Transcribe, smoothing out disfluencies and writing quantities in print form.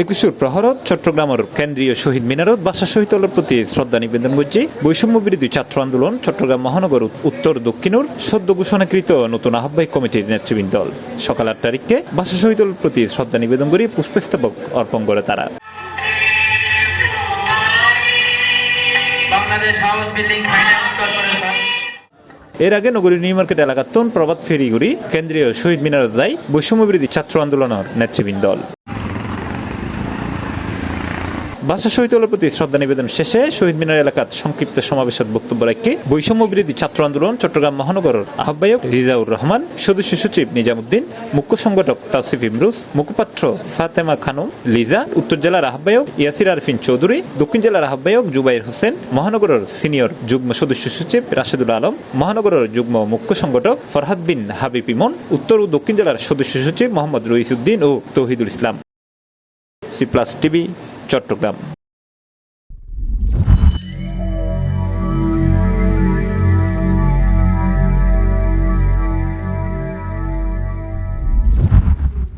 একুশের প্রহরত চট্টগ্রামের কেন্দ্রীয় শহীদ মিনারত বাসা শহীদর প্রতি শ্রদ্ধা নিবেদন করছে বৈষম্য বিরোধী ছাত্র আন্দোলন চট্টগ্রাম মহানগর উত্তর দক্ষিণের সদ্য ঘোষণাকৃত নতুন আহ্বায়ক কমিটির নেতৃবৃন্দ দল সকাল ৮ তারিখে বাসা শহীদর প্রতি শ্রদ্ধা নিবেদন করে পুষ্পস্তবক অর্পণ করে তারা। এর আগে নগরীর নিউ মার্কেট এলাকার প্রভাত ফেরিগুড়ি কেন্দ্রীয় শহীদ মিনারত যায় বৈষম্য বিরোধী ছাত্র আন্দোলনের নেতৃবৃন্দ দল। বাসা শহীদুলের প্রতি শ্রদ্ধা নিবেদন শেষে শহীদ মিনার এলাকার সংক্ষিপ্ত সমাবেশের বক্তব্য রাখে বৈষম্য বিরোধী ছাত্র আন্দোলন চট্টগ্রাম মহানগরের আহ্বায়ক রিজাউর রহমান, সদস্য সচিব নিজামুদ্দিন, মুখ্য সংগঠক তাওসিফ ইমরুজ, মুখপাত্র ফাতেমা খানম লিজা, উত্তর জেলার আহ্বায়ক ইয়াসির আরফিন চৌধুরী, দক্ষিণ জেলার আহ্বায়ক জুবাইর হোসেন, মহানগরের সিনিয়র যুগ্ম সদস্য সচিব রাশেদুল আলম, মহানগরের যুগ্ম মুখ্য সংগঠক ফরহাদ বিন হাবিব ইমন, উত্তর ও দক্ষিণ জেলার সদস্য সচিব মোহাম্মদ রইসউদ্দিন ও Tauhidul Islam. C plus TV, Chittagong.